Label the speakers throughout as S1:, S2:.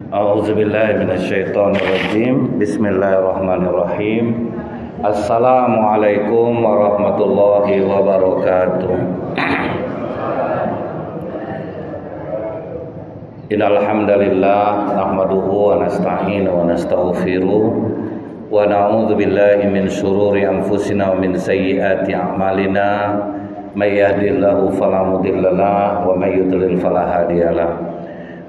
S1: A'udzubillahi minasyaitonirrajim. Bismillahirrahmanirrahim. Assalamualaikum warahmatullahi wabarakatuh. Innal hamdalillah nahmaduhu wa nasta'inu wa nastaghfiruh wa na'udzu billahi min shururi anfusina wa min sayyiati a'malina. May yahdihillahu fala mudilla lahu wa may yudlil fala hadiyalah.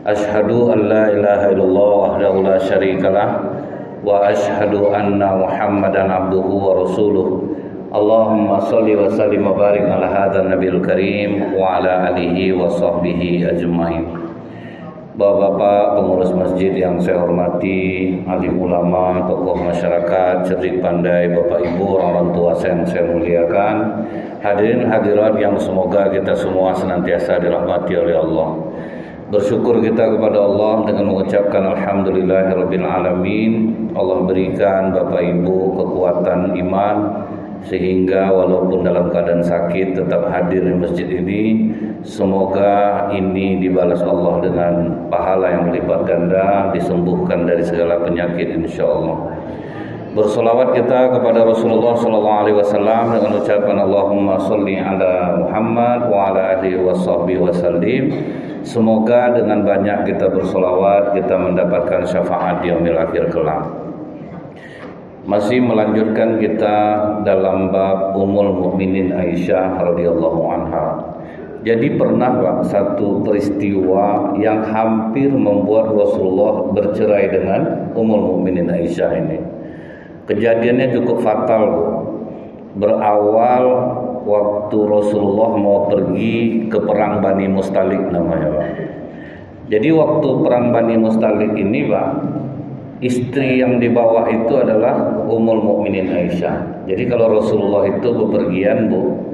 S1: Asyhadu an la ilaha illallah wahdahu la syarikalah wa asyhadu anna Muhammadan abduhu wa rasuluh. Allahumma shalli wa sallim wa barik ala hadzal nabiyil karim wa ala alihi wa sahbihi ajmain. Bapak-bapak pengurus masjid yang saya hormati, alim ulama, tokoh masyarakat, cerdik pandai, bapak ibu, orang tua yang saya muliakan, hadirin hadirat yang semoga kita semua senantiasa dirahmati oleh Allah. Bersyukur kita kepada Allah dengan mengucapkan alhamdulillahirabbil alamin. Allah berikan Bapak Ibu kekuatan iman sehingga walaupun dalam keadaan sakit tetap hadir di masjid ini. Semoga ini dibalas Allah dengan pahala yang berlipat ganda, disembuhkan dari segala penyakit insyaallah. Bersolawat kita kepada Rasulullah SAW dengan ucapan Allahumma sholli ala Muhammad wa ala alihi washabbihi wasallim. Semoga dengan banyak kita bersolawat kita mendapatkan syafaat di yaumil akhir kelak. Masih melanjutkan kita dalam bab Ummul Mukminin Aisyah radhiyallahu anha. Jadi pernah Pak, satu peristiwa yang hampir membuat Rasulullah bercerai dengan Ummul Mukminin Aisyah ini. Kejadiannya cukup fatal, Bu. Berawal waktu Rasulullah mau pergi ke perang Bani Mustalik namanya, Pak. Jadi waktu perang Bani Mustalik ini, Pak, istri yang dibawa itu adalah Ummul Mukminin Aisyah. Jadi kalau Rasulullah itu bepergian, Bu,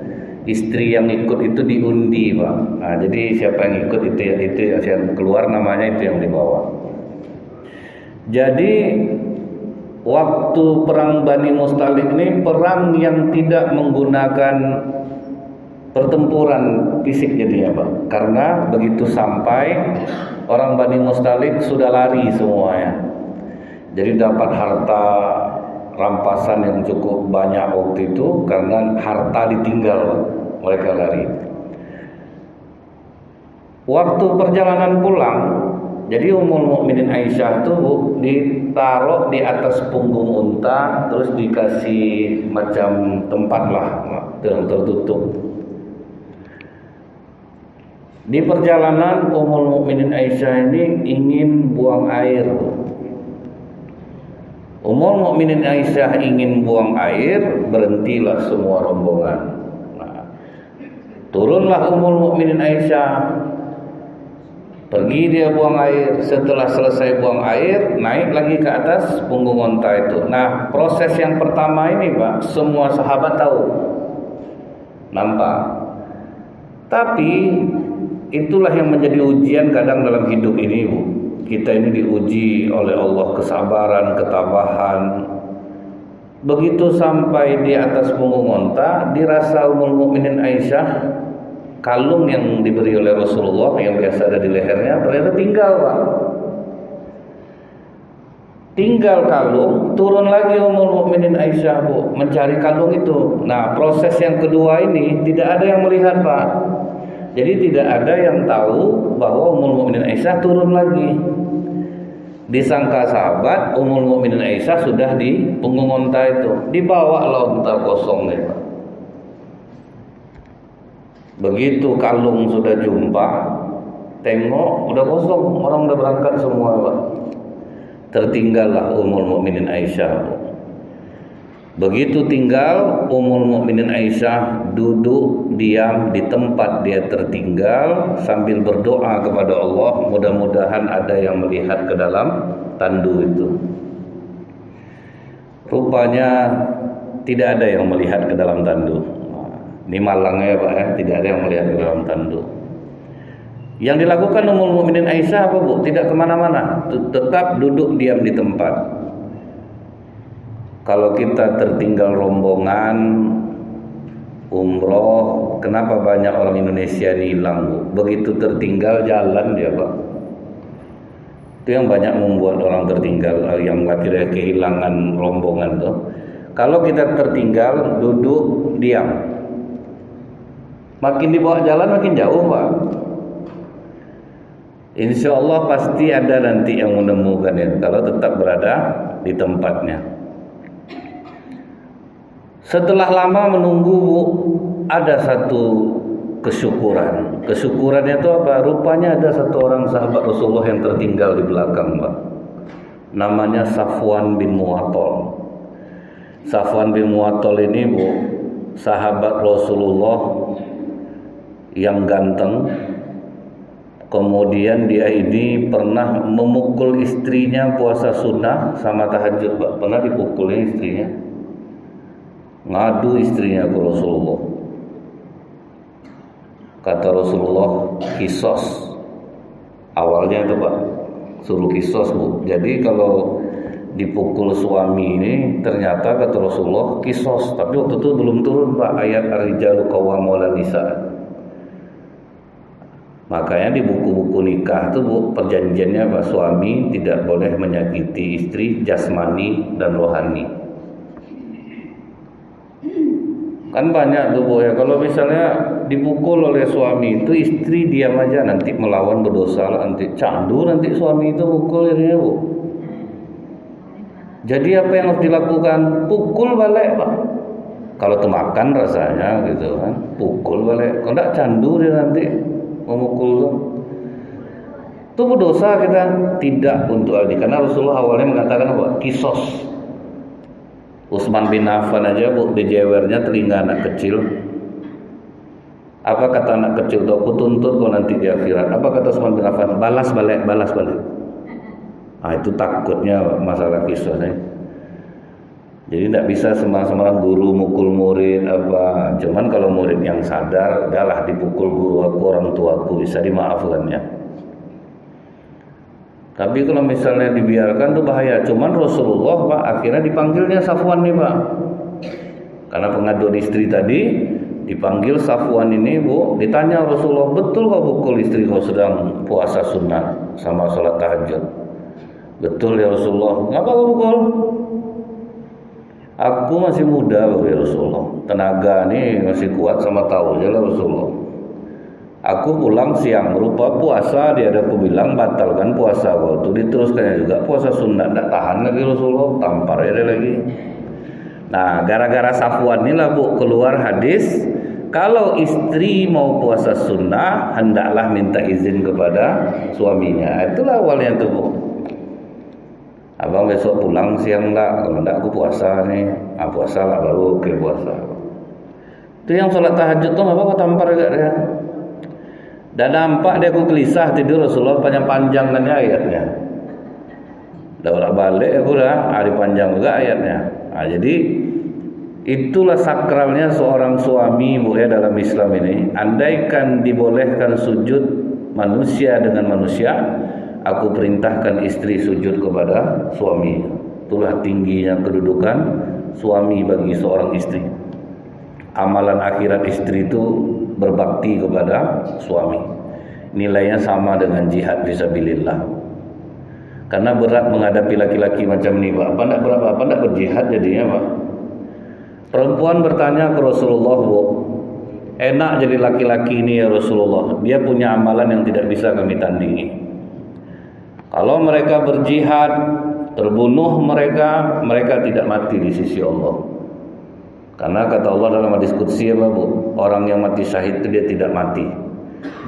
S1: istri yang ikut itu diundi, Pak. Nah, jadi siapa yang ikut itu yang keluar namanya itu yang dibawa. Jadi waktu perang Bani Mustalik ini perang yang tidak menggunakan pertempuran fisik jadinya, Pak. Karena begitu sampai orang Bani Mustalik sudah lari semuanya. Jadi dapat harta rampasan yang cukup banyak waktu itu karena harta ditinggal, Pak. Mereka lari. Waktu perjalanan pulang, jadi Ummul Mukminin Aisyah itu ditaruh di atas punggung unta, terus dikasih macam tempat lah yang tertutup. Di perjalanan Ummul Mukminin Aisyah ini ingin buang air. Ummul Mukminin Aisyah ingin buang air, berhentilah semua rombongan. Nah, turunlah Ummul Mukminin Aisyah. Pergi dia buang air, setelah selesai buang air, naik lagi ke atas punggung unta itu. Nah, proses yang pertama ini, Pak, semua sahabat tahu, nampak. Tapi itulah yang menjadi ujian kadang dalam hidup ini, Bu. Kita ini diuji oleh Allah kesabaran, ketabahan. Begitu sampai di atas punggung unta, dirasa Ummul Mukminin Aisyah kalung yang diberi oleh Rasulullah yang biasa ada di lehernya ternyata tinggal, Pak. Tinggal kalung, turun lagi Ummul Mukminin Aisyah, Bu, mencari kalung itu. Nah, proses yang kedua ini tidak ada yang melihat, Pak. Jadi tidak ada yang tahu bahwa Ummul Mukminin Aisyah turun lagi. Disangka sahabat, Ummul Mukminin Aisyah sudah di punggung unta itu. Dibawa lah unta kosong nih, Pak. Begitu kalung sudah jumpa, tengok udah kosong, orang udah berangkat semua, Pak. Tertinggallah Ummul Mukminin Aisyah. Begitu tinggal, Ummul Mukminin Aisyah duduk diam di tempat dia tertinggal sambil berdoa kepada Allah, mudah-mudahan ada yang melihat ke dalam tandu itu. Rupanya tidak ada yang melihat ke dalam tandu. Ini malangnya, Pak, ya, tidak ada yang melihat ke dalam tandu. Yang dilakukan Ummul Mukminin Aisyah apa, Bu? Tidak kemana-mana, tetap duduk diam di tempat. Kalau kita tertinggal rombongan, umroh. Kenapa banyak orang Indonesia ini hilang, Bu? Begitu tertinggal jalan dia, Pak. Itu yang banyak membuat orang tertinggal, yang laki-laki kehilangan rombongan tuh. Kalau kita tertinggal, duduk, diam. Makin dibawa jalan makin jauh, Pak. Insya Allah pasti ada nanti yang menemukan itu kalau tetap berada di tempatnya. Setelah lama menunggu, Bu, ada satu kesyukuran. Kesyukurannya itu apa? Rupanya ada satu orang sahabat Rasulullah yang tertinggal di belakang, Pak. Namanya Safwan bin Mu'attal. Safwan bin Mu'attal ini, Bu, sahabat Rasulullah yang ganteng. Kemudian dia ini pernah memukul istrinya puasa sunnah sama tahajud, Pak. Pernah dipukulin istrinya. Ngadu istrinya ke Rasulullah. Kata Rasulullah, kisos. Awalnya itu, Pak, suruh kisos, Bu. Jadi kalau dipukul suami ini ternyata kata Rasulullah kisos. Tapi waktu itu belum turun, Pak, ayat ar-rijalu qawwamun 'alan nisa. Makanya di buku-buku nikah itu, Bu, perjanjiannya Pak, suami tidak boleh menyakiti istri jasmani dan rohani. Kan banyak tuh, Bu, ya, kalau misalnya dipukul oleh suami itu istri diam aja, nanti melawan berdosa, nanti candu, nanti suami itu pukul dirinya, Bu. Jadi apa yang harus dilakukan? Pukul balik, Pak. Kalau temakan rasanya gitu kan, pukul balik. Kalau enggak candu dia nanti memukul itu berdosa kita. Tidak untuk aldi, karena Rasulullah awalnya mengatakan apa? Kisos. Utsman bin Affan aja, Bu, dijewernya telinga anak kecil. Apa kata anak kecil tuh? Aku tuntut kau nanti di akhirat. Apa kata Utsman bin Affan? Balas balik, balas balik. Nah, itu takutnya masalah kisosnya. Jadi tidak bisa sembarang guru mukul murid apa. Cuman kalau murid yang sadar, udahlah dipukul guru aku, orang tua aku, bisa dimaafkan ya. Tapi kalau misalnya dibiarkan tuh bahaya. Cuman Rasulullah, Pak, akhirnya dipanggilnya Safwan nih, Pak. Karena pengaduan istri tadi, dipanggil Safwan ini, Bu, ditanya Rasulullah, betul kau pukul istri kau sedang puasa sunnah sama sholat tahajud? Betul ya Rasulullah. Ngapa kau pukul? Aku masih muda, ya Rasulullah. Tenaga nih masih kuat sama tahu aja lah Rasulullah. Aku pulang siang, rupa puasa, dia ada aku bilang batalkan puasa kau. Itu diteruskannya juga puasa sunnah, tidak tahan lagi Rasulullah, tampar ya dia lagi. Nah, gara-gara Safwan inilah, Bu, keluar hadis, kalau istri mau puasa sunnah, hendaklah minta izin kepada suaminya. Itulah awalnya tuh, Bu. Abang besok pulang siang enggak? Kalau enggak aku puasa nih. Puasa lah baru oke puasa. Itu yang sholat tahajud tuh apa kau tampar juga dia. Dan nampak dia aku gelisah tidur Rasulullah panjang-panjangkannya ayatnya. Dah balik aku dah hari panjang juga ayatnya. Nah, jadi itulah sakralnya seorang suami, Bu, ya, dalam Islam ini. Andaikan dibolehkan sujud manusia dengan manusia, aku perintahkan istri sujud kepada suami. Itulah tingginya kedudukan suami bagi seorang istri. Amalan akhirat istri itu berbakti kepada suami. Nilainya sama dengan jihad fisabilillah. Karena berat menghadapi laki-laki macam ini, Pak. Apa enggak berjihad jadinya, Pak? Perempuan bertanya ke Rasulullah, Bu, enak jadi laki-laki ini ya Rasulullah. Dia punya amalan yang tidak bisa kami tandingi. Kalau mereka berjihad, terbunuh mereka tidak mati di sisi Allah. Karena kata Allah dalam hadis qudsi, apa, Bu? Orang yang mati syahid itu dia tidak mati.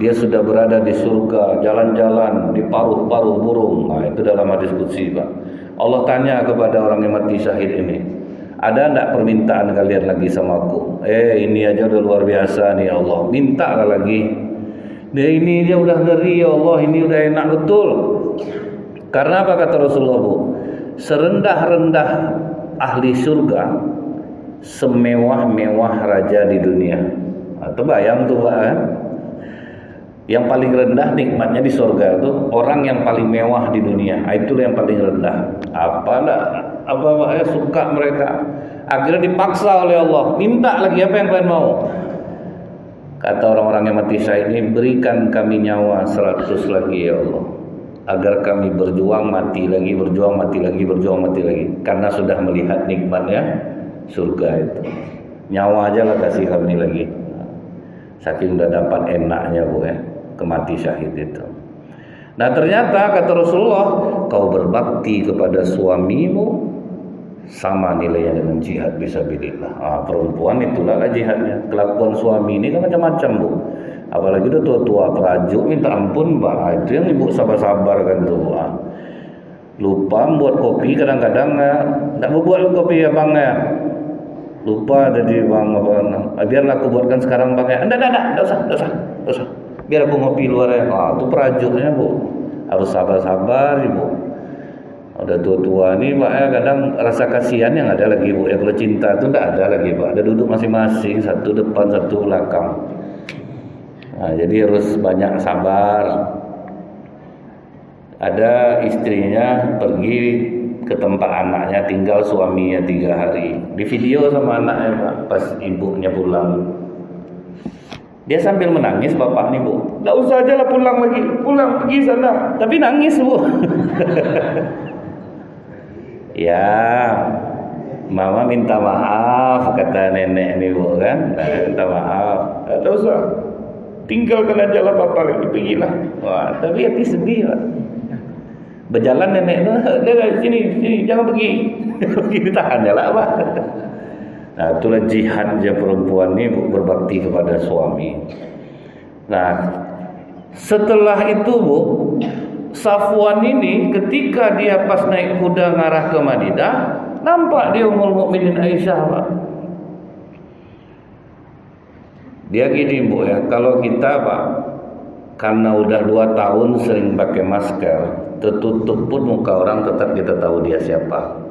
S1: Dia sudah berada di surga, jalan-jalan di paruh-paruh burung. Nah, itu dalam hadis qudsi, Pak. Allah tanya kepada orang yang mati syahid ini, ada enggak permintaan kalian lagi sama aku? Ini aja udah luar biasa nih ya Allah. Minta lagi. Dia ini dia udah ngeri ya Allah, ini udah enak betul. Karena apa kata Rasulullah, Bu? Serendah-rendah ahli surga, semewah-mewah raja di dunia. Atau bayang tuh, Pak, kan? Yang paling rendah nikmatnya di surga itu orang yang paling mewah di dunia. Itulah yang paling rendah. Apa ya suka mereka. Akhirnya dipaksa oleh Allah, minta lagi apa yang kalian mau. Kata orang-orang yang mati syahid ini, berikan kami nyawa 100 lagi ya Allah, agar kami berjuang mati lagi, berjuang mati lagi, berjuang mati lagi, karena sudah melihat nikmatnya surga itu. Nyawa aja lah kasih kami lagi, saking udah dapat enaknya Bu ya, kemati syahid itu. Nah ternyata kata Rasulullah, kau berbakti kepada suamimu sama nilainya dengan jihad fisabilillah. Perempuan itulah jihadnya. Kelakuan suami ini kan macam-macam Bu. Apalagi udah tua-tua perajuk minta ampun Pak. Itu yang ibu sabar-sabar kan tuh. Lupa buat kopi kadang-kadang enggak buat kopi ya Bang ya. Lupa jadi Bang apa. Biarlah aku buatkan sekarang Bang ya. Enggak usah. Biar aku ngopi luar ya. Itu perajuknya Bu. Harus sabar-sabar Ibu. Udah tua-tua nih Pak ya, kadang rasa kasihan yang ada lagi Bu ya. Kalau cinta itu enggak ada lagi Pak. Ada duduk masing-masing, satu depan, satu belakang. Nah, jadi harus banyak sabar. Ada istrinya pergi ke tempat anaknya, tinggal suaminya 3 hari. Di video sama anaknya Pak, pas ibunya pulang. Dia sambil menangis bapak nih Bu. Enggak usah aja lah pulang lagi. Pulang pergi sana. Tapi nangis Bu. Ya, mama minta maaf kata nenek nih Bu kan. Minta maaf. Enggak usah. Tinggalkan aja lah bapak lagi, pergilah. Wah, tapi hati sedih Pak. Berjalan nenek tuh, sini, jangan pergi. Pergi ditahan ya lah Pak. Nah, itulah jihadnya perempuan ini Bu, berbakti kepada suami. Nah, setelah itu Bu, Safwan ini ketika dia pas naik kuda ngarah ke Madinah, nampak dia Ummul Mukminin Aisyah Pak. Dia gini Bu ya, kalau kita Pak, karena udah 2 tahun sering pakai masker, tertutup pun muka orang tetap kita tahu dia siapa.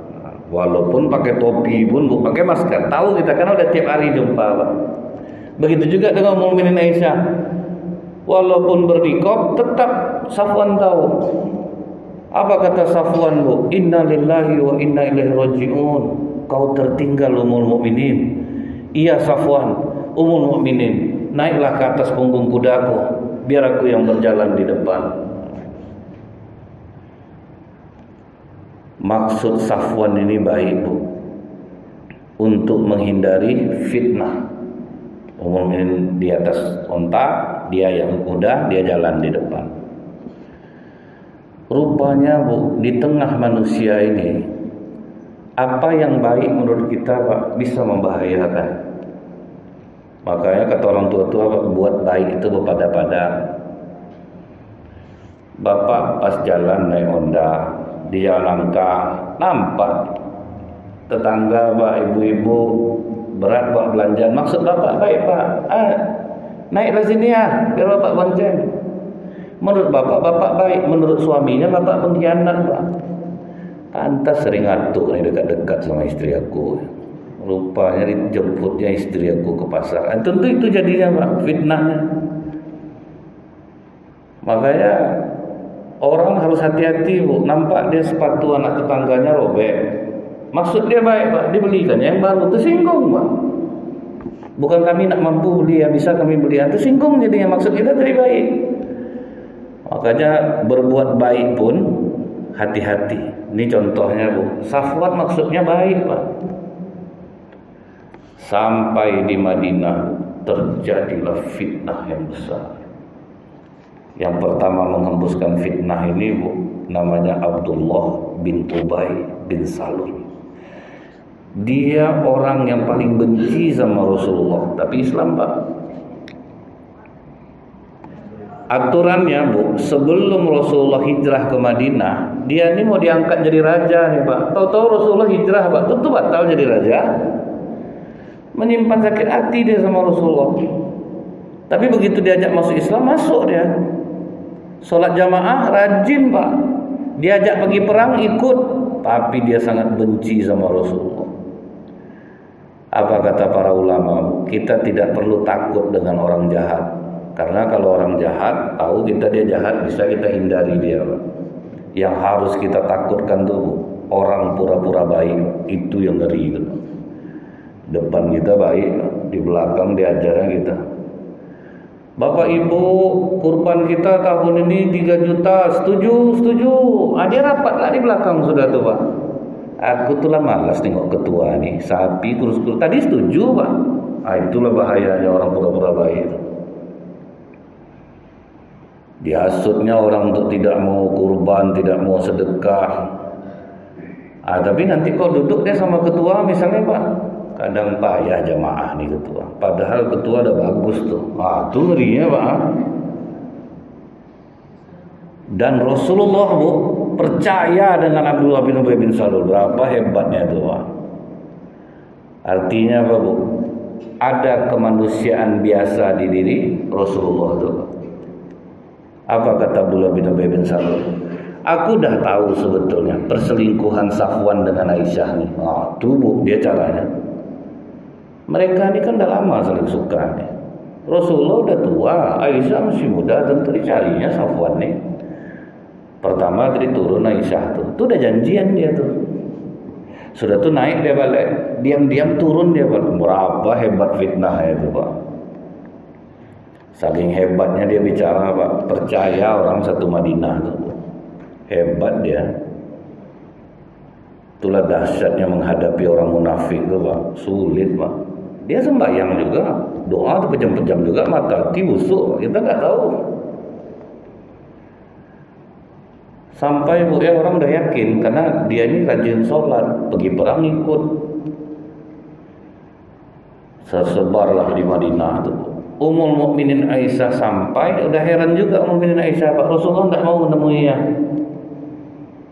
S1: Walaupun pakai topi pun Bu, pakai masker, tahu kita karena udah tiap hari jumpa Pak. Begitu juga dengan Ummul Mukminin Aisyah. Walaupun berniqab tetap Safwan tahu. Apa kata Safwan Bu? Inna lillahi wa inna ilaihi raji'un. Kau tertinggal Ummul Mukminin. Iya Safwan, Ummul Mukminin, naiklah ke atas punggung kudaku, biar aku yang berjalan di depan. Maksud Safwan ini baik Bu, untuk menghindari fitnah. Ummul Mukminin di atas onta, dia yang kuda, dia jalan di depan. Rupanya Bu, di tengah manusia ini, apa yang baik menurut kita Pak bisa membahayakan. Makanya kata orang tua-tua, buat baik itu berpada-pada. Bapak pas jalan naik Honda, di jalan langkah, nampak tetangga Pak, ibu-ibu berat Pak belanjaan. Maksud Bapak baik Pak, naiklah sini ya, biar Bapak bonceng. Menurut Bapak baik, menurut suaminya Bapak pengkhianat Pak. Pantas sering ngatuk nih dekat-dekat sama istri aku. Rupanya dijemputnya istri aku ke pasar. Tentu itu jadinya Pak, fitnahnya. Makanya orang harus hati-hati Bu. Nampak dia sepatu anak tetangganya robek, maksud dia baik Pak, dibelikan yang baru, tersinggung Pak. Bukan kami nak mampu beli, ya bisa kami beli, tersinggung jadinya, maksud kita tadi baik. Makanya berbuat baik pun hati-hati. Ini contohnya Bu, Safwan maksudnya baik Pak. Sampai di Madinah terjadilah fitnah yang besar. Yang pertama menghembuskan fitnah ini Bu, namanya Abdullah bin Ubay bin Salul. Dia orang yang paling benci sama Rasulullah, tapi Islam Pak. Aturannya Bu, sebelum Rasulullah hijrah ke Madinah, dia ini mau diangkat jadi raja nih Pak. Tahu-tahu Rasulullah hijrah Pak, tentu batal jadi raja. Menyimpan sakit hati dia sama Rasulullah. Tapi begitu diajak masuk Islam, masuk dia. Sholat jamaah rajin Pak. Diajak pergi perang ikut, tapi dia sangat benci sama Rasulullah. Apa kata para ulama? Kita tidak perlu takut dengan orang jahat. Karena kalau orang jahat, tahu kita dia jahat, bisa kita hindari dia Pak. Yang harus kita takutkan tuh orang pura-pura baik, itu yang ngeri gitu. Depan kita baik, di belakang diajarnya kita. Bapak Ibu, kurban kita tahun ini 3 juta, setuju. Dia rapat lah di belakang sudah tuh Pak. Aku tuh lah malas tengok ketua nih, sapi terus tadi setuju Pak. Itulah bahayanya orang pura-pura baik. Dihasutnya orang untuk tidak mau kurban, tidak mau sedekah. Tapi nanti kok duduk dia sama ketua misalnya Pak, kadang payah jamaah nih ketua. Padahal ketua udah bagus tuh. Itu ngerinya Pak. Dan Rasulullah Bu percaya dengan Abdullah bin Ubay bin Salul. Berapa hebatnya itu Pak. Artinya apa Bu? Ada kemanusiaan biasa di diri Rasulullah itu Pak. Apa kata Abdullah bin Ubay bin Salul? Aku dah tahu sebetulnya perselingkuhan Safwan dengan Aisyah nih. Tuh Bu, dia caranya. Mereka ini kan udah lama saling suka nih. Rasulullah udah tua, Aisyah masih muda, tentu dicarinya Safwan nih. Pertama tadi turun Aisyah tuh udah janjian dia tuh. Sudah tuh naik dia balik, diam-diam turun dia balik. Berapa hebat fitnahnya itu Pak. Saking hebatnya dia bicara Pak, percaya orang satu Madinah tuh. Hebat dia. Itulah dahsyatnya menghadapi orang munafik tuh Pak. Sulit Pak. Dia sembahyang juga, doa tuh pejam-pejam juga, mata hati busuk, kita nggak tahu. Sampai Bu ya orang udah yakin karena dia ini rajin sholat, pergi perang ikut. Tersebarlah di Madinah tuh. Ummul Mukminin Aisyah sampai udah heran juga Ummul Mukminin Aisyah, Pak Rasulullah nggak mau menemuinya.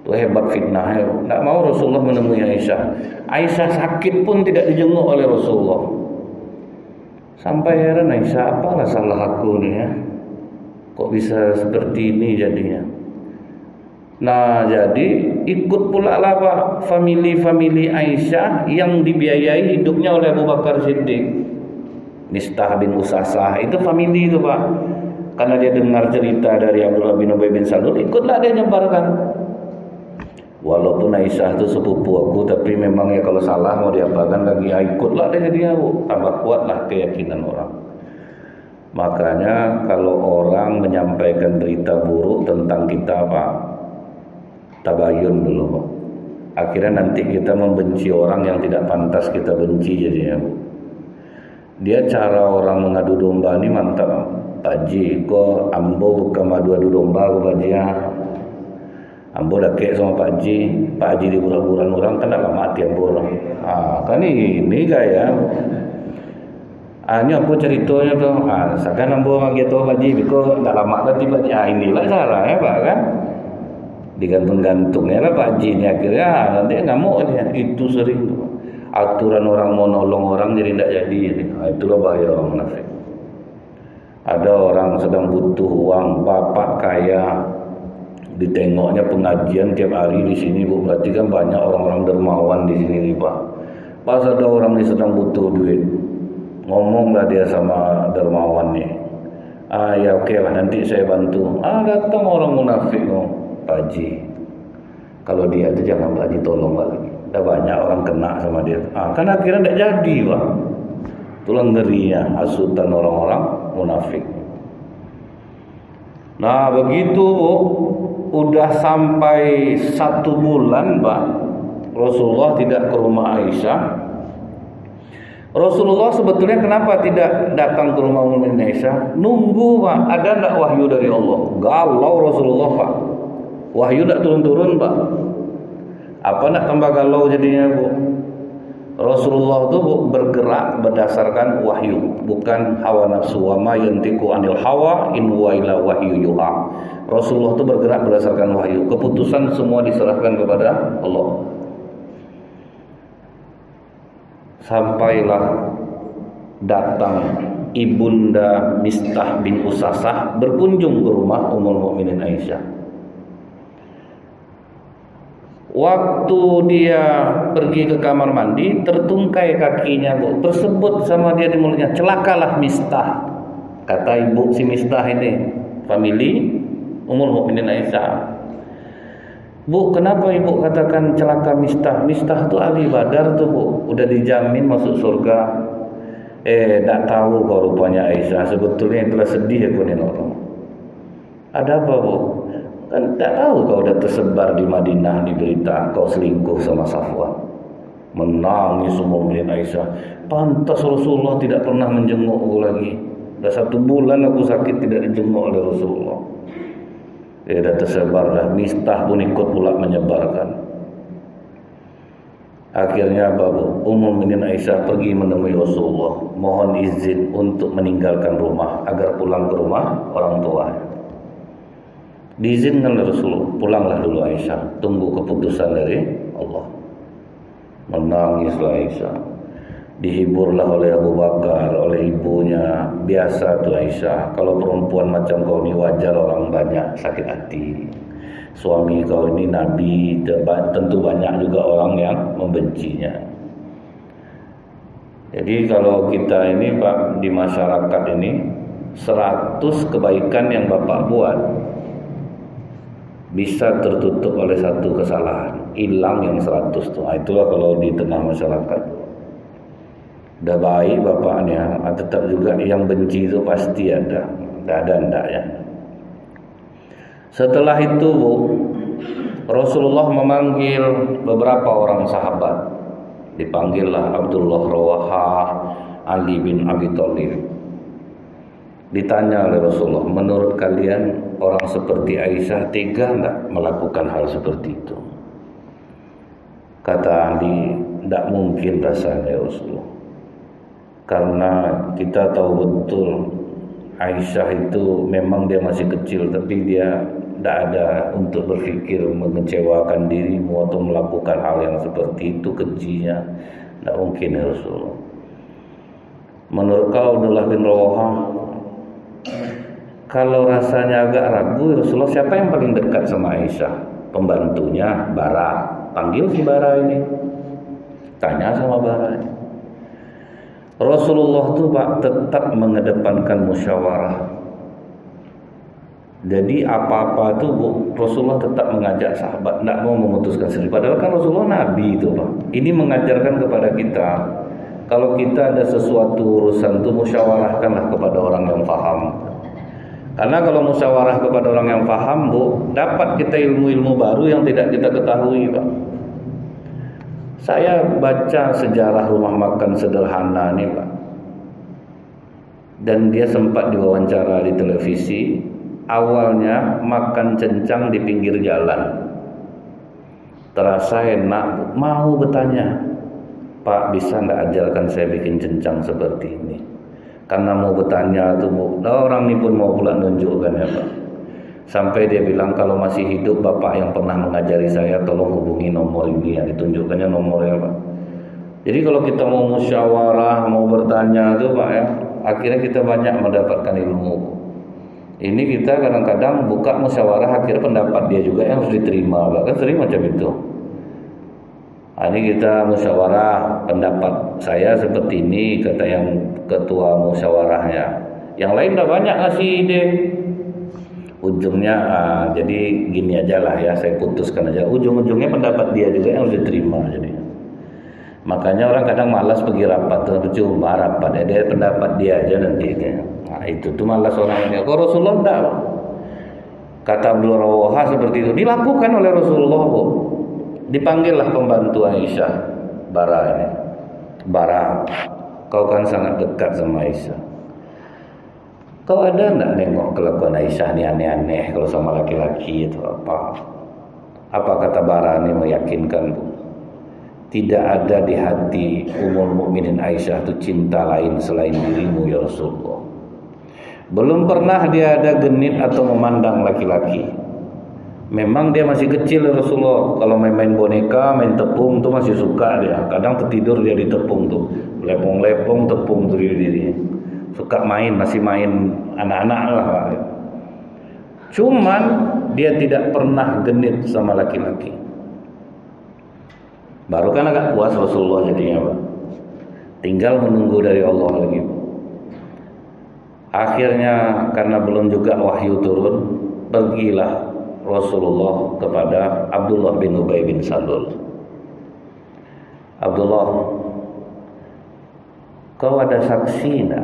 S1: Tuh hebat fitnahnya, nggak mau Rasulullah menemui Aisyah. Aisyah sakit pun tidak dijenguk oleh Rasulullah. Sampai heran Aisyah, apalah salah aku nih ya? Kok bisa seperti ini jadinya? Nah jadi ikut pula lah Pak famili Aisyah yang dibiayai hidupnya oleh Abu Bakar Siddiq. Mistah bin Usasah itu famili itu Pak. Karena dia dengar cerita dari Abdullah bin Ubay bin Salul, ikutlah dia nyebarkan. Walaupun Aisyah itu sepupu aku, tapi memang ya kalau salah mau diapakan lagi, ikutlah dia jadinya Bu. Tambah kuatlah keyakinan orang. Makanya kalau orang menyampaikan berita buruk tentang kita Pak, tabayun dulu Pak. Akhirnya nanti kita membenci orang yang tidak pantas kita benci jadinya Bu. Dia cara orang mengadu domba ini mantap Pak Haji, kok ambo bukan madu-adu domba kok Pak Haji ya. Ambo dah kek sama Pak Haji di bulan-bulan orang kan dah mati ambo orang. Kan ini gaya. Ini aku ceritanya tuh. Sekarang ambo magi tu Pak Haji, biko dah lama dah tiba. Inilah cara ya Pak kan. Digantung-gantungnya lah Pak Haji ini akhirnya nanti ngamuk dia. Itu sering tuh. Aturan orang mau nolong orang jadi tidak jadi. Itulah bahaya orang munafik. Ada orang sedang butuh uang, bapak kaya, ditengoknya pengajian tiap hari di sini Bu. Berarti kan banyak orang-orang dermawan di sini nih Pak. Pas ada orang yang sedang butuh duit, ngomonglah dia sama dermawan nih. Ya oke lah nanti saya bantu. Datang orang munafik Pak Haji. Kalau dia itu jangan Pak Haji tolong lagi. Dah banyak orang kena sama dia. Kan akhirnya tidak jadi Pak. Itulah ngerinya hasutan orang-orang munafik. Nah begitu Bu, udah sampai 1 bulan Pak, Rasulullah tidak ke rumah Aisyah. Rasulullah sebetulnya kenapa tidak datang ke rumah Ummu Aisyah? Nunggu Pak, ada enggak wahyu dari Allah? Galau Rasulullah Pak. Wahyu enggak turun-turun Pak. Apa nak tambah galau jadinya Bu? Rasulullah itu Bu bergerak berdasarkan wahyu, bukan hawa nafsu. Wa ma yantiqu anil hawa in huwa illa wahyu yuha. Rasulullah itu bergerak berdasarkan wahyu. Keputusan semua diserahkan kepada Allah. Sampailah datang ibunda Mistah bin Usasah berkunjung ke rumah Ummul Mukminin Aisyah. Waktu dia pergi ke kamar mandi, tertungkai kakinya Bu, tersebut sama dia di mulutnya, celakalah Mistah. Kata ibu si Mistah ini, famili Ummul Mukminin Aisyah. Bu, kenapa ibu katakan celaka Mistah? Mistah tuh ahli Badar tuh bu, udah dijamin masuk surga. Tak tahu kau rupanya Aisyah, sebetulnya itulah sedih aku nih orang. Ada apa bu? Kan tak tahu kau udah tersebar di Madinah di berita kau selingkuh sama Safwan. Menangis semua Aisyah. Pantas Rasulullah tidak pernah menjengukku lagi. Dah 1 bulan aku sakit tidak dijenguk oleh Rasulullah. Dah tersebar dah. Mistah pun ikut pula menyebarkan. Akhirnya Ummul Mukminin Aisyah pergi menemui Rasulullah, mohon izin untuk meninggalkan rumah agar pulang ke rumah orang tua. Diizinkan oleh Rasulullah, pulanglah dulu Aisyah, tunggu keputusan dari Allah. Menangislah Aisyah, dihiburlah oleh Abu Bakar, oleh ibunya. Biasa tuh Aisyah, kalau perempuan macam kau ini wajar orang banyak sakit hati. Suami kau ini Nabi, tentu banyak juga orang yang membencinya. Jadi kalau kita ini Pak di masyarakat ini 100 kebaikan yang Bapak buat bisa tertutup oleh 1 kesalahan, hilang yang 100 tuh. Itulah kalau di tengah masyarakat. Udah baik bapaknya, tetap juga yang benci itu pasti ada. Tidak ada enggak ya. Setelah itu Bu, Rasulullah memanggil beberapa orang sahabat. Dipanggillah Abdullah Rawaha, Ali bin Abi Thalib. Ditanya oleh Rasulullah, menurut kalian orang seperti Aisyah tega enggak melakukan hal seperti itu? Kata Ali, tidak mungkin rasanya Rasulullah. Karena kita tahu betul Aisyah itu memang dia masih kecil, tapi dia tidak ada untuk berpikir mengecewakan dirimu atau melakukan hal yang seperti itu kejinya. Tidak mungkin ya Rasulullah. Menurut kau Abdullah bin Rawaha, kalau rasanya agak ragu Rasulullah, siapa yang paling dekat sama Aisyah? Pembantunya Bara. Panggil si Bara ini, tanya sama Bara ini. Rasulullah tuh Pak tetap mengedepankan musyawarah. Jadi apa-apa tuh Rasulullah tetap mengajak sahabat, tidak mau memutuskan sendiri. Padahal kan Rasulullah Nabi itu Pak. Ini mengajarkan kepada kita, kalau kita ada sesuatu urusan tuh musyawarahkanlah kepada orang yang paham. Karena kalau musyawarah kepada orang yang paham Bu, dapat kita ilmu-ilmu baru yang tidak kita ketahui Pak. Saya baca sejarah rumah makan sederhana nih Pak. Dan dia sempat diwawancara di televisi. Awalnya makan cencang di pinggir jalan. Terasa enak, mau bertanya, Pak bisa enggak ajarkan saya bikin cencang seperti ini? Karena mau bertanya tuh, orang ini pun mau pula nunjukkan ya Pak. Sampai dia bilang kalau masih hidup Bapak yang pernah mengajari saya, tolong hubungi nomor ini ya, ditunjukkannya nomornya Pak. Jadi kalau kita mau musyawarah, mau bertanya tuh Pak ya, akhirnya kita banyak mendapatkan ilmu. Ini kita kadang-kadang buka musyawarah, akhirnya pendapat dia juga yang harus diterima, bahkan sering macam itu. Ini kita musyawarah, pendapat saya seperti ini, kata yang ketua musyawarahnya. Yang lain udah banyak ngasih ide. Ujungnya jadi gini aja lah ya, saya putuskan aja. Ujung-ujungnya pendapat dia juga yang harus diterima. Jadi makanya orang kadang malas pergi rapat, cuma rapat dia pendapat dia aja nanti. Nah itu tuh malas orang ini. Kalau Rasulullah enggak, kata Abdullah Rawaha seperti itu dilakukan oleh Rasulullah. Dipanggillah pembantu Aisyah, Bara ini. Bara, kau kan sangat dekat sama Aisyah. Kau ada enggak nengok kelakuan Aisyah ini aneh-aneh kalau sama laki-laki itu apa? Apa kata Bara ini meyakinkan Bu? Tidak ada di hati Ummul Mukminin Aisyah itu cinta lain selain dirimu ya Rasulullah. Belum pernah dia ada genit atau memandang laki-laki. Memang dia masih kecil Rasulullah. Kalau main boneka, main tepung tuh masih suka dia. Kadang tertidur dia di tepung tuh, lepong-lepong tepung tuh diri. Suka main, masih main anak-anak lah. Cuman dia tidak pernah genit sama laki-laki. Baru kan agak puas Rasulullah jadinya Pak. Tinggal menunggu dari Allah lagi. Akhirnya karena belum juga wahyu turun, pergilah Rasulullah kepada Abdullah bin Ubay bin Salul. Abdullah, kau ada saksi tidak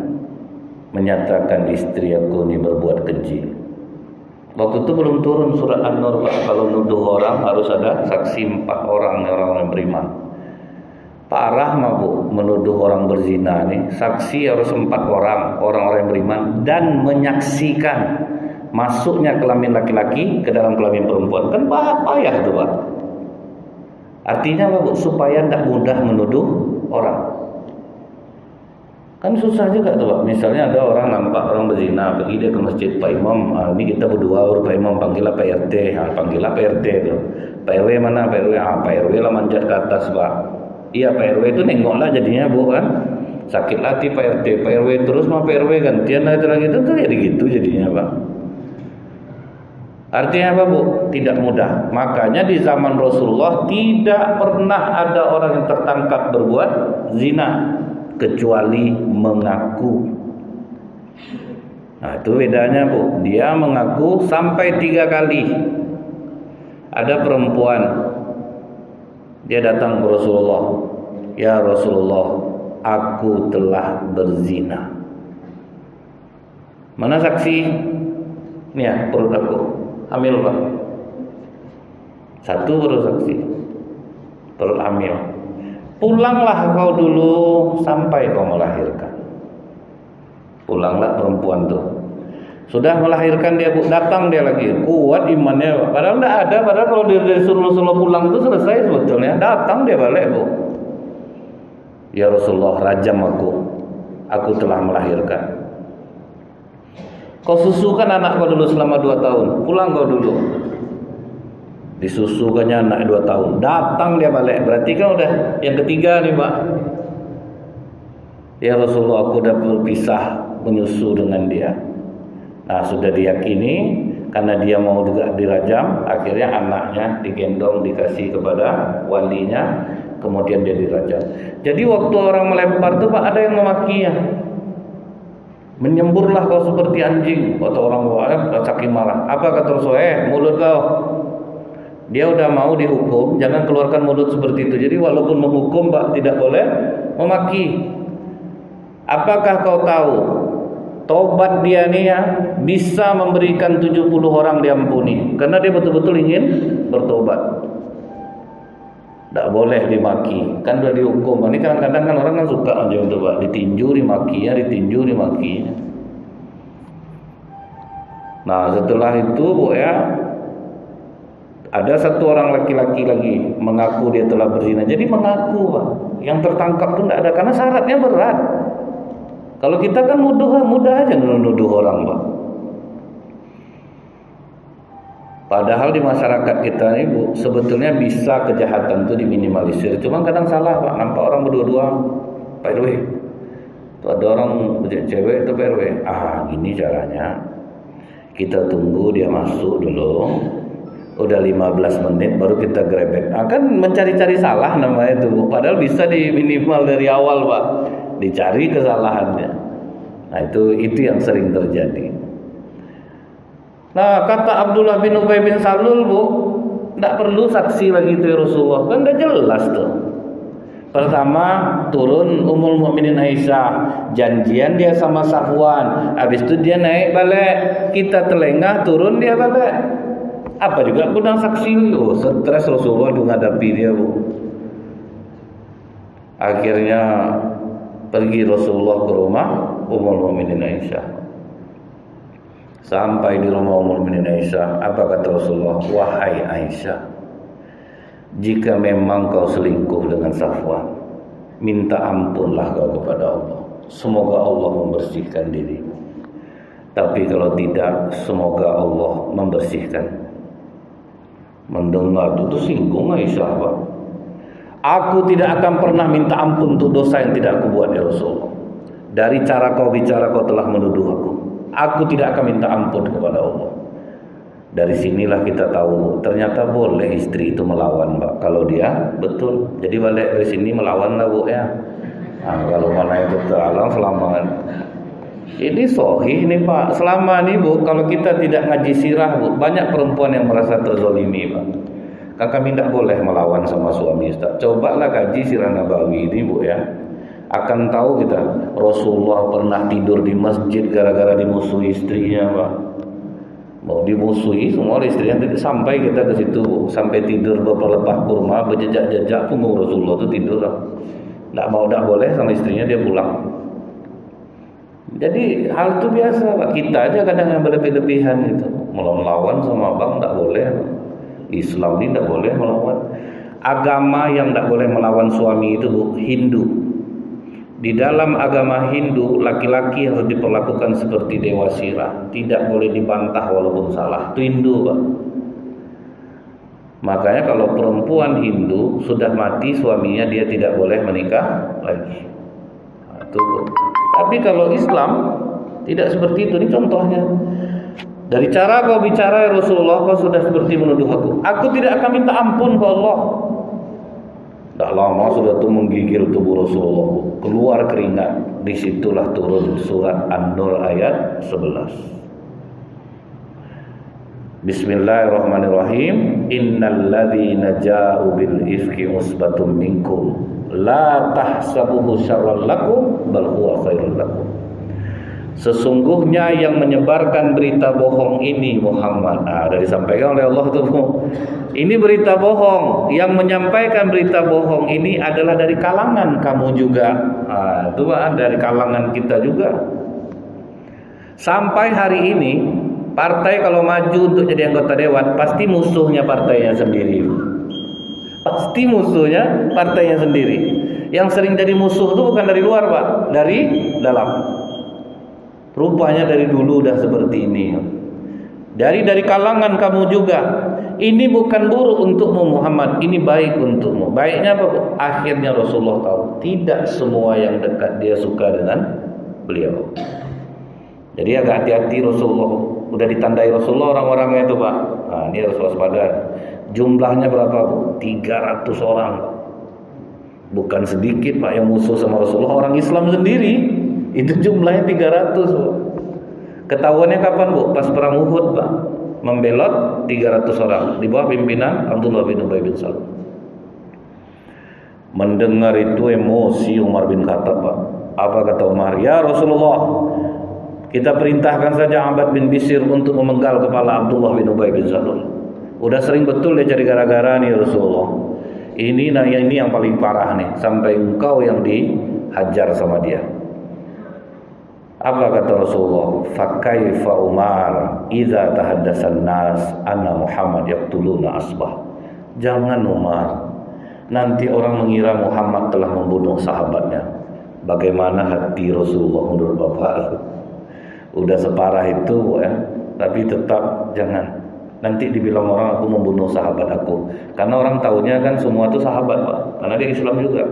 S1: menyatakan istri aku ini berbuat keji? Waktu itu belum turun surat An-Nur, Pak. Kalau nuduh orang harus ada saksi 4 orang yang beriman. Parah mabuk menuduh orang berzina nih. Saksi harus 4 orang-orang yang beriman dan menyaksikan masuknya kelamin laki-laki ke dalam kelamin perempuan. Kan payah tuh, Pak. Artinya mabuk supaya tidak mudah menuduh orang. Kan susah juga tuh, Pak. Misalnya ada orang nampak orang berzina, pergi dia ke masjid, Pak Imam, ini kita berdua urus Pak Imam, panggillah Pak RT. Panggillah Pak RT tuh. Pak RW mana? Pak RW. Pak RW lah manjat ke atas, Pak. Iya, Pak RW itu nengoklah jadinya, Bu, kan. Sakit hati Pak RT, Pak RW terus mah Pak RW gantian lah itu lagi itu jadi gitu jadinya, Pak. Artinya apa, Bu? Tidak mudah. Makanya di zaman Rasulullah tidak pernah ada orang yang tertangkap berbuat zina kecuali mengaku. Nah, itu bedanya, Bu. Dia mengaku sampai 3 kali. Ada perempuan, dia datang ke Rasulullah. Ya Rasulullah, aku telah berzina. Mana saksi? Ini ya, perut aku. Hamil, Pak. 1 baru saksi. Perut hamil. Pulanglah kau dulu sampai kau melahirkan. Pulanglah perempuan tuh. Sudah melahirkan dia, Bu, datang dia lagi. Kuat imannya, Pak. Padahal tidak ada, padahal kalau dia disuruh pulang itu selesai sebetulnya. Datang dia balik, Bu. Ya Rasulullah, rajam aku telah melahirkan. Kau susukan anak kau dulu selama 2 tahun. Pulang kau dulu. Disusukannya anak 2 tahun. Datang dia balik. Berarti kan udah yang ketiga nih, Pak. Ya Rasulullah, aku udah berpisah menyusu dengan dia. Nah, sudah diyakini karena dia mau juga dirajam, akhirnya anaknya digendong dikasih kepada walinya, kemudian dia dirajam. Jadi waktu orang melempar tuh, Pak, ada yang memakinya. Menyemburlah kau seperti anjing, kata orang saking marah. Apa kata Rasul? Mulut kau. Dia udah mau dihukum, jangan keluarkan mulut seperti itu. Jadi walaupun menghukum, Pak, tidak boleh memaki. Apakah kau tahu tobat dia nih ya bisa memberikan 70 orang diampuni karena dia betul-betul ingin bertobat. Tidak boleh dimaki, kan sudah dihukum. Ini kadang-kadang kan orang kan suka aja untuk ditinju, dimakinya, ditinju, dimakinya. Nah, setelah itu, Bu, ya, ada 1 orang laki-laki lagi mengaku dia telah berzina. Jadi mengaku, Pak. Yang tertangkap itu tidak ada karena syaratnya berat. Kalau kita kan mudah aja nuduh orang, Pak. Padahal di masyarakat kita ini, Bu, sebetulnya bisa kejahatan itu diminimalisir. Cuma kadang salah, Pak. Nampak orang berdua-dua, Pak RW. Itu ada orang cewek itu Pak RW. Gini caranya. Kita tunggu dia masuk dulu. Udah 15 menit baru kita grebek. Kan mencari-cari salah namanya itu, Bu. Padahal bisa diminimal dari awal, Pak. Dicari kesalahannya. Nah, itu yang sering terjadi. Nah, kata Abdullah bin Ubay bin Salul, Bu, tidak perlu saksi lagi itu ya Rasulullah. Kan udah jelas tuh. Pertama turun Ummul Mukminin Aisyah, janjian dia sama Safwan. Habis itu dia naik balik, kita telengah, turun dia balik. Apa juga guna saksi? Stres Rasulullah menghadapi dia, Bu. Akhirnya pergi Rasulullah ke rumah Ummul Mukminin Aisyah. Sampai di rumah Ummul Mukminin Aisyah, apa kata Rasulullah? Wahai Aisyah, jika memang kau selingkuh dengan Safwan, minta ampunlah kau kepada Allah. Semoga Allah membersihkan dirimu. Tapi kalau tidak, semoga Allah membersihkan. Mendengar itu singgung Aisyah, Pak. Aku tidak akan pernah minta ampun untuk dosa yang tidak aku buat ya Rasulullah. Dari cara kau bicara kau telah menuduh aku. Aku tidak akan minta ampun kepada Allah. Dari sinilah kita tahu ternyata boleh istri itu melawan, Pak. Kalau dia betul. Jadi balik dari sini melawan lah, Bu, ya. Nah, kalau mana itu terhalang selamat. Ini sahih nih Pak. Selama ini Bu, kalau kita tidak ngaji sirah Bu, banyak perempuan yang merasa terzolimi Pak. Kan kami tidak boleh melawan sama suami Ustaz. Cobalah kaji sirah Nabawi ini Bu ya. Akan tahu kita Rasulullah pernah tidur di masjid gara-gara dimusuhi istrinya Pak. Mau dimusuhi semua istrinya, sampai kita ke situ Bu. Sampai tidur berpelepah kurma, berjejak-jejak punggung Rasulullah itu tidur. Tidak boleh sama istrinya, dia pulang. Jadi hal itu biasa Pak. Kita aja kadang yang berlebih-lebihan gitu. Melawan sama abang tidak boleh. Islam ini tidak boleh melawan. Agama yang tidak boleh melawan suami itu Bu, Hindu. Di dalam agama Hindu, laki-laki harus diperlakukan seperti dewa sirah, tidak boleh dibantah walaupun salah. Itu Hindu Pak. Makanya kalau perempuan Hindu sudah mati suaminya, dia tidak boleh menikah lagi. Itu. Tapi kalau Islam tidak seperti itu. Ini contohnya. Dari cara kau bicara ya Rasulullah, kau sudah seperti menuduh aku. Aku tidak akan minta ampun ke Allah. Tak lama sudah tuh menggigil tubuh Rasulullah, keluar keringat. Disitulah turun surat An-Nur ayat 11. Bismillahirrahmanirrahim. Innal ladzina ja'u bil ifki usbatun minkum la tahsabuhu syarran lakum bal huwa khairul lakum. Sesungguhnya yang menyebarkan berita bohong ini Muhammad. Dari disampaikan oleh Allah itu. Ini berita bohong. Yang menyampaikan berita bohong ini adalah dari kalangan kamu juga. Itu dari kalangan kita juga. Sampai hari ini partai kalau maju untuk jadi anggota dewan pasti musuhnya partainya sendiri. Pasti musuhnya partainya sendiri. Yang sering jadi musuh itu bukan dari luar Pak, dari dalam. Rupanya dari dulu udah seperti ini. Dari kalangan kamu juga. Ini bukan buruk untukmu Muhammad, ini baik untukmu. Baiknya apa? Akhirnya Rasulullah tahu tidak semua yang dekat dia suka dengan beliau. Jadi agak hati-hati Rasulullah. Udah ditandai Rasulullah orang-orangnya itu Pak. Ini harus waspada. Jumlahnya berapa Bu? 300 orang. Bukan sedikit Pak yang musuh sama Rasulullah. Orang Islam sendiri itu jumlahnya 300 Bu. Ketahuannya kapan Bu? Pas perang Uhud Pak. Membelot 300 orang di bawah pimpinan Abdullah bin Ubay bin Salul. Mendengar itu emosi Umar bin Khattab Pak. Apa kata Umar? Ya Rasulullah, kita perintahkan saja Abbad bin Bishr untuk memenggal kepala Abdullah bin Ubay bin Salul. Udah sering betul dia cari gara-gara nih Rasulullah. Ini yang paling parah nih, sampai engkau yang dihajar sama dia. Apa kata Rasulullah? Fakaifa Umar idza tahaddatsan nas anna Muhammad yaqtuluna asbah. Jangan Umar, nanti orang mengira Muhammad telah membunuh sahabatnya. Bagaimana hati Rasulullah menurut Bapak? Udah separah itu ya, tapi tetap jangan. Nanti dibilang orang aku membunuh sahabat aku. Karena orang taunya kan semua itu sahabat Pak, karena dia Islam juga.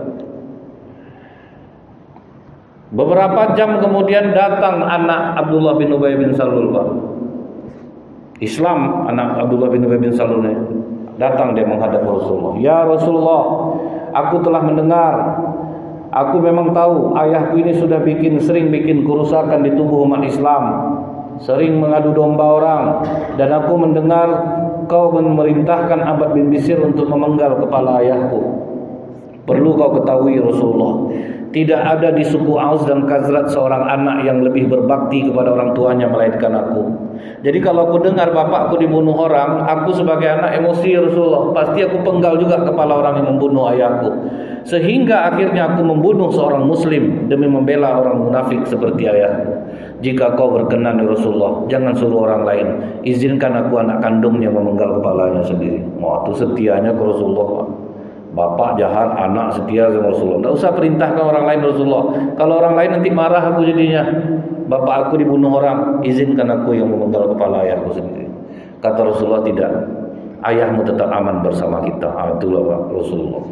S1: Beberapa jam kemudian datang anak Abdullah bin Ubay bin Salul Pak. Islam, anak Abdullah bin Ubay bin Salul ini. Datang dia menghadap Rasulullah. Ya Rasulullah, aku telah mendengar. Aku memang tahu ayahku ini sudah sering bikin kerusakan di tubuh umat Islam. Sering mengadu domba orang. Dan aku mendengar kau memerintahkan Abbad bin Bishr untuk memenggal kepala ayahku. Perlu kau ketahui Rasulullah, tidak ada di suku Aus dan Khazraj seorang anak yang lebih berbakti kepada orang tuanya melainkan aku. Jadi kalau aku dengar bapakku dibunuh orang, aku sebagai anak emosi Rasulullah, pasti aku penggal juga kepala orang yang membunuh ayahku. Sehingga akhirnya aku membunuh seorang muslim demi membela orang munafik seperti ayahku. Jika kau berkenan ya Rasulullah, jangan suruh orang lain, izinkan aku anak kandungnya memenggal kepalanya sendiri. Waktu setianya ke Rasulullah. Bapak jahat, anak setia sama Rasulullah. Tidak usah perintahkan orang lain Rasulullah. Kalau orang lain nanti marah aku jadinya. Bapak aku dibunuh orang, izinkan aku yang memenggal kepala ayahku sendiri. Kata Rasulullah, tidak. Ayahmu tetap aman bersama kita. Itulah Rasulullah.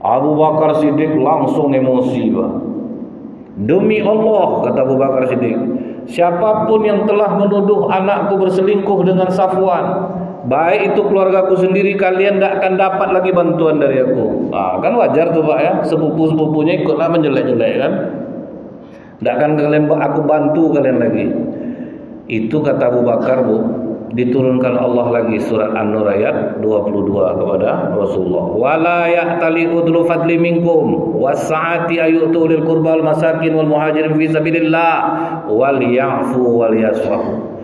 S1: Abu Bakar Siddiq langsung emosi Pak. Demi Allah, kata Abu Bakar Siddiq, siapapun yang telah menuduh anakku berselingkuh dengan Safwan, baik itu keluargaku sendiri, kalian tidak akan dapat lagi bantuan dari aku. Kan wajar tuh Pak ya, sepupu-sepupunya ikutlah menjelek-jelek kan. Tidak akan aku bantu kalian lagi. Itu kata Abu Bakar, Bu, diturunkan Allah lagi surat An-Nur ayat 22 kepada Rasulullah. Wala ya'tali udlu fadli minkum wasa'ati ayutu lil qurbal masakin wal muhajirin fi sabilillah wal ya'fu wal yasfahu.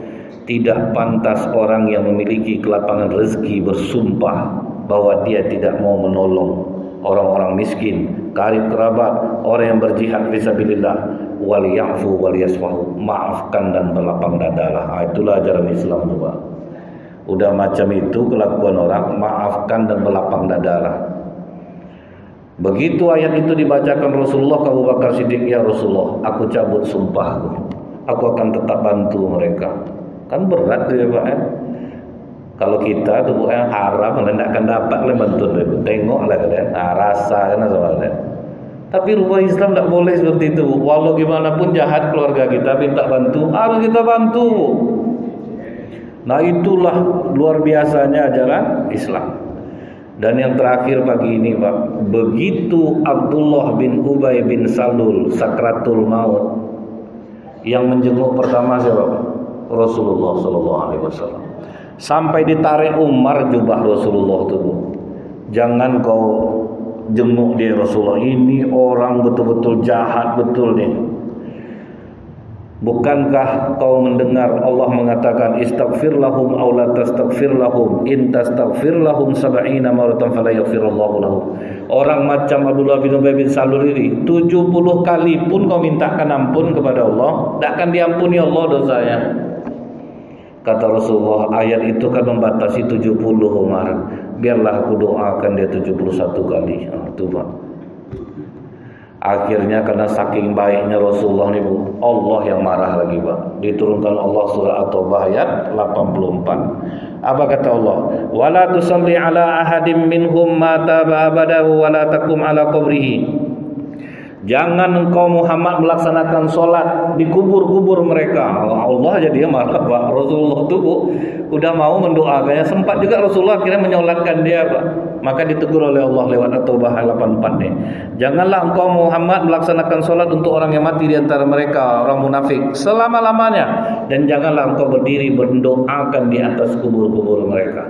S1: Tidak pantas orang yang memiliki kelapangan rezeki bersumpah bahwa dia tidak mau menolong orang-orang miskin, karib kerabat, orang yang berjihad fisabilillah, wal ya'fu wal yasfahu, maafkan dan berlapang dadalah. Itulah ajaran Islam tuh, Pak. Udah macam itu kelakuan orang, maafkan dan berlapang dadalah. Begitu ayat itu dibacakan Rasulullah ke Abu Bakar Siddiq, ya Rasulullah, aku cabut sumpahku, aku akan tetap bantu mereka. Kan berat tuh ya, Pak, ya? Kalau kita tuh yang haram, tidak akan dapat bantu. Tengoklah kalian, rasa kan soalnya. Tapi rumah Islam tidak boleh seperti itu. Walau gimana pun jahat keluarga kita, minta bantu, harus kita bantu. Nah, itulah luar biasanya ajaran Islam. Dan yang terakhir pagi ini, Pak, begitu Abdullah bin Ubay bin Salul sakratul maut, yang menjenguk pertama siapa, Pak? Rasulullah sallallahu alaihi wasallam. Sampai ditarik Umar jubah Rasulullah itu. Jangan kau jenguk dia Rasulullah, ini orang betul-betul jahat betul nih. Bukankah kau mendengar Allah mengatakan istaghfir lahum aw la tastaghfir lahum in tastaghfir lahum 70 maratan fala yaghfirullahu lahum. Orang macam Abdullah bin Ubay bin Salul ini 70 kali pun kau mintakan ampun kepada Allah, tidak akan diampuni Allah dosanya. Kata Rasulullah, ayat itu kan membatasi 70 Umar. Biarlah aku doakan dia 71 kali. Itu, Pak. Akhirnya karena saking baiknya Rasulullah nih, Bu, Allah yang marah lagi, Pak. Diturunkan Allah surah At-Taubah ayat 84. Apa kata Allah? Wala tusalli ala ahadim minhum mata abadahu wala takum ala qabrihi. Jangan engkau Muhammad melaksanakan sholat di kubur-kubur mereka. Allah jadi marah, Pak. Rasulullah itu, Bu, udah mau mendoakannya. Sempat juga Rasulullah akhirnya menyolatkan dia, Pak. Maka ditegur oleh Allah lewat At-Taubah 84 nih. Janganlah engkau Muhammad melaksanakan sholat untuk orang yang mati di antara mereka, orang munafik, selama-lamanya. Dan janganlah engkau berdiri mendoakan di atas kubur-kubur mereka.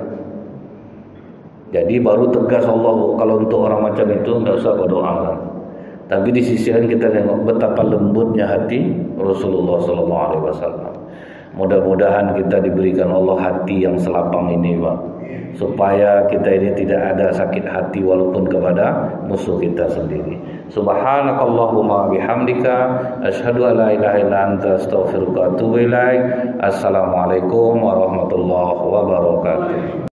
S1: Jadi baru tegas Allah, Bu, kalau untuk orang macam itu enggak usah kau doakan. Tapi di sisi lain kita tengok betapa lembutnya hati Rasulullah SAW. Mudah-mudahan kita diberikan Allah hati yang selapang ini, Pak, supaya kita ini tidak ada sakit hati walaupun kepada musuh kita sendiri. Subhanakallahumma bihamdika asyhadu an la ilaha illa anta astaghfiruka wa atubu ilaik. Assalamualaikum warahmatullahi wabarakatuh.